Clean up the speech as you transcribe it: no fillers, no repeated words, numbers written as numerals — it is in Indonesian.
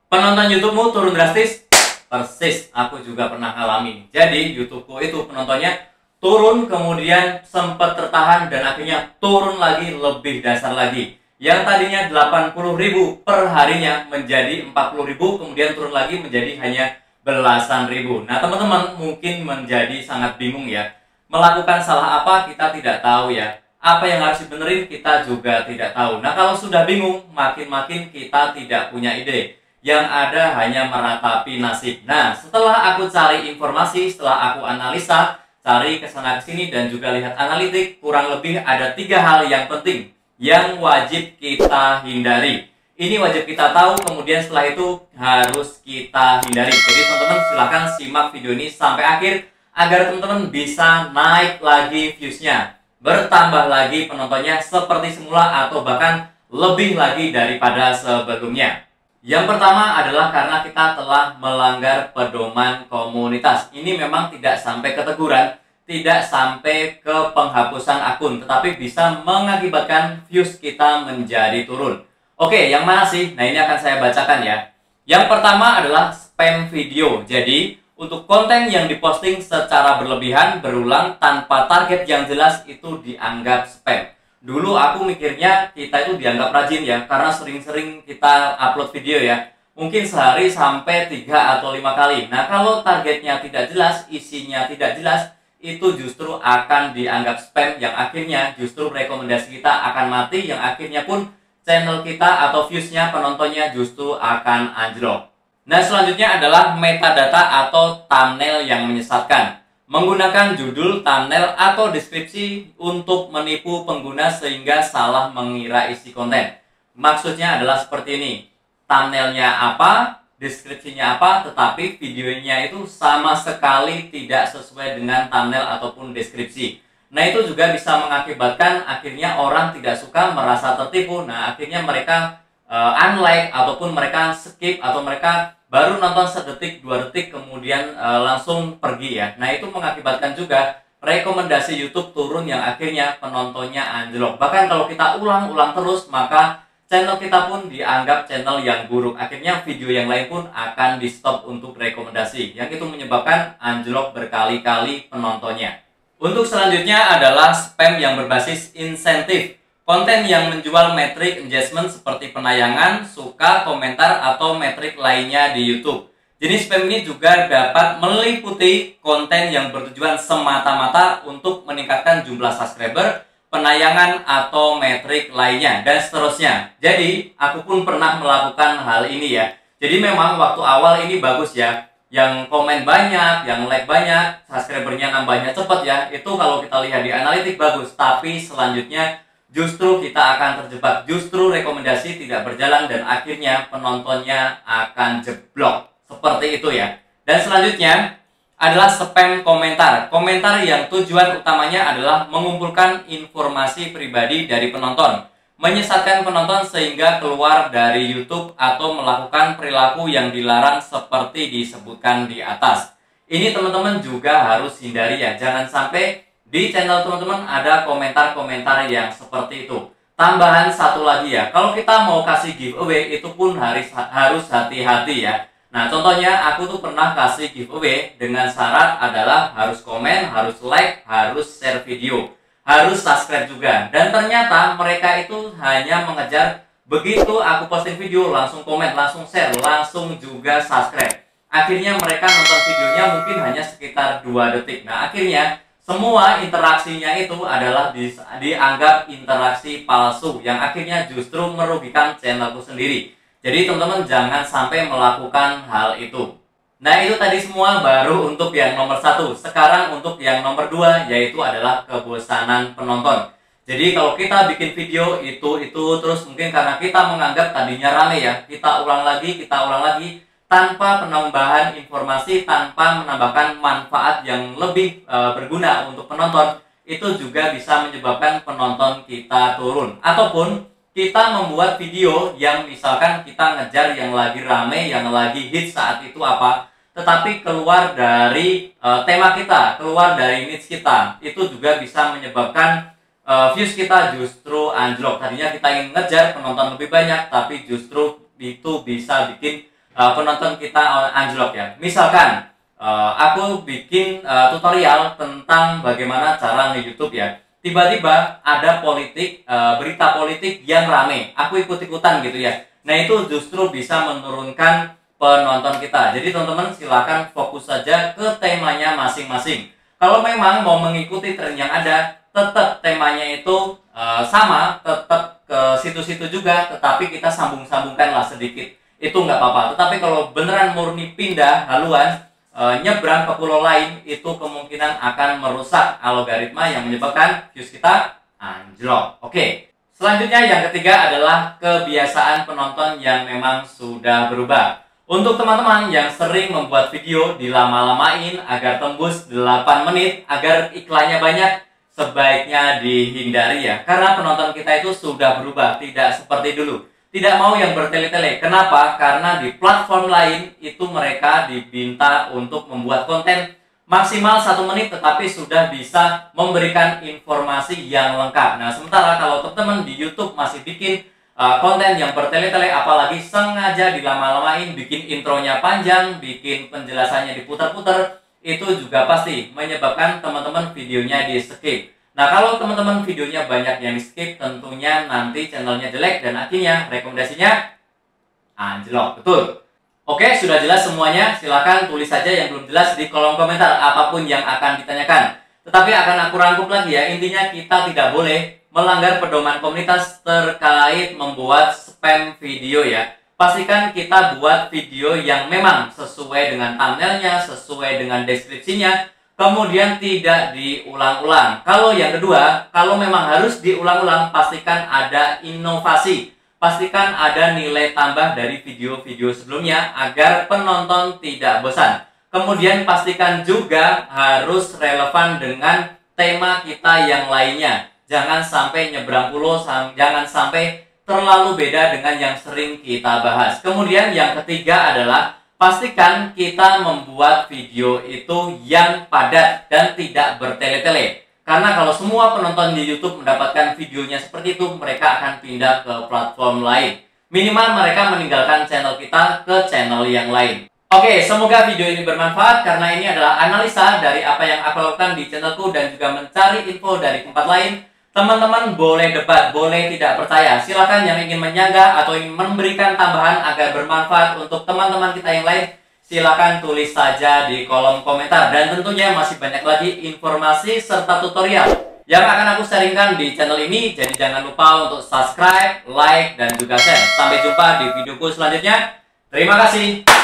Penonton YouTubemu turun drastis? Persis, aku juga pernah ngalami. Jadi YouTubeku itu penontonnya turun, kemudian sempat tertahan dan akhirnya turun lagi lebih dasar lagi. Yang tadinya 80.000 per harinya menjadi 40.000, kemudian turun lagi menjadi hanya belasan ribu. Nah teman-teman mungkin menjadi sangat bingung ya. Melakukan salah apa kita tidak tahu ya. Apa yang harus dibenerin kita juga tidak tahu. Nah kalau sudah bingung, makin-makin kita tidak punya ide. Yang ada hanya meratapi nasib. Nah setelah aku cari informasi, setelah aku analisa, cari kesana kesini dan juga lihat analitik, kurang lebih ada 3 hal yang penting yang wajib kita hindari. Ini wajib kita tahu, kemudian setelah itu harus kita hindari. Jadi teman-teman silahkan simak video ini sampai akhir agar teman-teman bisa naik lagi viewsnya, bertambah lagi penontonnya seperti semula atau bahkan lebih lagi daripada sebelumnya. Yang pertama adalah karena kita telah melanggar pedoman komunitas. Ini memang tidak sampai ke teguran, tidak sampai ke penghapusan akun, tetapi bisa mengakibatkan views kita menjadi turun. Oke, yang mana sih? Nah ini akan saya bacakan ya. Yang pertama adalah spam video. Jadi untuk konten yang diposting secara berlebihan, berulang, tanpa target yang jelas itu dianggap spam. Dulu aku mikirnya kita itu dianggap rajin ya, karena sering-sering kita upload video ya. Mungkin sehari sampai 3 atau 5 kali. Nah kalau targetnya tidak jelas, isinya tidak jelas, itu justru akan dianggap spam, yang akhirnya justru rekomendasi kita akan mati, yang akhirnya pun channel kita atau viewsnya, penontonnya justru akan anjlok. Nah selanjutnya adalah metadata atau thumbnail yang menyesatkan. Menggunakan judul, thumbnail, atau deskripsi untuk menipu pengguna sehingga salah mengira isi konten. Maksudnya adalah seperti ini. Thumbnailnya apa, deskripsinya apa, tetapi videonya itu sama sekali tidak sesuai dengan thumbnail ataupun deskripsi. Nah itu juga bisa mengakibatkan akhirnya orang tidak suka, merasa tertipu. Nah akhirnya mereka unlike ataupun mereka skip, atau mereka baru nonton sedetik 2 detik kemudian langsung pergi ya. Nah itu mengakibatkan juga rekomendasi YouTube turun, yang akhirnya penontonnya anjlok. Bahkan kalau kita ulang-ulang terus, maka channel kita pun dianggap channel yang buruk. Akhirnya video yang lain pun akan di stop untuk rekomendasi, yang itu menyebabkan anjlok berkali-kali penontonnya. Untuk selanjutnya adalah spam yang berbasis insentif. Konten yang menjual metrik engagement seperti penayangan, suka, komentar, atau metrik lainnya di YouTube. Jenis spam ini juga dapat meliputi konten yang bertujuan semata-mata untuk meningkatkan jumlah subscriber, penayangan, atau metrik lainnya, dan seterusnya. Jadi, aku pun pernah melakukan hal ini ya. Jadi memang waktu awal ini bagus ya. Yang komen banyak, yang like banyak, subscribernya nambahnya cepat ya. Itu kalau kita lihat di analitik bagus. Tapi selanjutnya justru kita akan terjebak, justru rekomendasi tidak berjalan dan akhirnya penontonnya akan jeblok. Seperti itu ya. Dan selanjutnya adalah spam komentar. Komentar yang tujuan utamanya adalah mengumpulkan informasi pribadi dari penonton, menyesatkan penonton sehingga keluar dari YouTube atau melakukan perilaku yang dilarang seperti disebutkan di atas. Ini teman-teman juga harus hindari ya. Jangan sampai di channel teman-teman ada komentar-komentar yang seperti itu. Tambahan satu lagi ya, kalau kita mau kasih giveaway itu pun harus hati-hati ya. Nah contohnya aku tuh pernah kasih giveaway dengan syarat adalah harus komen, harus like, harus share video, harus subscribe juga. Dan ternyata mereka itu hanya mengejar begitu aku posting video langsung komen, langsung share, langsung juga subscribe. Akhirnya mereka nonton videonya mungkin hanya sekitar 2 detik. Nah akhirnya semua interaksinya itu adalah dianggap interaksi palsu, yang akhirnya justru merugikan channelku sendiri. Jadi teman-teman jangan sampai melakukan hal itu. Nah itu tadi semua baru untuk yang nomor 1. Sekarang untuk yang nomor 2, yaitu adalah kebosanan penonton. Jadi kalau kita bikin video itu terus, mungkin karena kita menganggap tadinya rame ya, kita ulang lagi, tanpa penambahan informasi, tanpa menambahkan manfaat yang lebih berguna untuk penonton, itu juga bisa menyebabkan penonton kita turun. Ataupun kita membuat video yang misalkan kita ngejar yang lagi rame, yang lagi hit saat itu apa, tetapi keluar dari tema kita, keluar dari niche kita, itu juga bisa menyebabkan views kita justru anjlok. Tadinya kita ingin ngejar penonton lebih banyak, tapi justru itu bisa bikin penonton kita anjlok ya. Misalkan aku bikin tutorial tentang bagaimana cara nge-YouTube ya. Tiba-tiba ada politik, berita politik yang rame. Aku ikut-ikutan gitu ya. Nah, itu justru bisa menurunkan penonton kita. Jadi teman-teman silakan fokus saja ke temanya masing-masing. Kalau memang mau mengikuti tren yang ada, tetap temanya itu sama, tetap ke situ-situ juga, tetapi kita sambung-sambungkanlah sedikit. Itu nggak apa-apa. Tetapi kalau beneran murni pindah haluan, nyebrang ke pulau lain, itu kemungkinan akan merusak algoritma yang menyebabkan views kita anjlok. Oke. Selanjutnya yang ketiga adalah kebiasaan penonton yang memang sudah berubah. Untuk teman-teman yang sering membuat video dilama-lamain agar tembus 8 menit, agar iklannya banyak, sebaiknya dihindari ya. Karena penonton kita itu sudah berubah, tidak seperti dulu. Tidak mau yang bertele-tele. Kenapa? Karena di platform lain itu mereka diminta untuk membuat konten maksimal 1 menit, tetapi sudah bisa memberikan informasi yang lengkap. Nah, sementara kalau teman-teman di YouTube masih bikin konten yang bertele-tele, apalagi sengaja dilama-lamain, bikin intronya panjang, bikin penjelasannya diputar-putar, itu juga pasti menyebabkan teman-teman videonya di skip. Nah, kalau teman-teman videonya banyak yang di skip, tentunya nanti channelnya jelek dan akhirnya rekomendasinya anjlok. Betul. Oke, sudah jelas semuanya. Silakan tulis saja yang belum jelas di kolom komentar apapun yang akan ditanyakan. Tetapi akan aku rangkum lagi ya. Intinya kita tidak boleh melanggar pedoman komunitas terkait membuat spam video ya. Pastikan kita buat video yang memang sesuai dengan thumbnailnya, sesuai dengan deskripsinya, kemudian tidak diulang-ulang. Kalau yang kedua, kalau memang harus diulang-ulang, pastikan ada inovasi. Pastikan ada nilai tambah dari video-video sebelumnya agar penonton tidak bosan. Kemudian pastikan juga harus relevan dengan tema kita yang lainnya. Jangan sampai nyebrang pulau, jangan sampai terlalu beda dengan yang sering kita bahas. Kemudian yang ketiga adalah pastikan kita membuat video itu yang padat dan tidak bertele-tele. Karena kalau semua penonton di YouTube mendapatkan videonya seperti itu, mereka akan pindah ke platform lain. Minimal mereka meninggalkan channel kita ke channel yang lain. Oke, semoga video ini bermanfaat karena ini adalah analisa dari apa yang aku lakukan di channelku dan juga mencari info dari tempat lain. Teman-teman boleh debat, boleh tidak percaya. Silakan yang ingin menyanggah atau ingin memberikan tambahan agar bermanfaat untuk teman-teman kita yang lain, silakan tulis saja di kolom komentar. Dan tentunya masih banyak lagi informasi serta tutorial yang akan aku sharingkan di channel ini. Jadi jangan lupa untuk subscribe, like, dan juga share. Sampai jumpa di videoku selanjutnya. Terima kasih.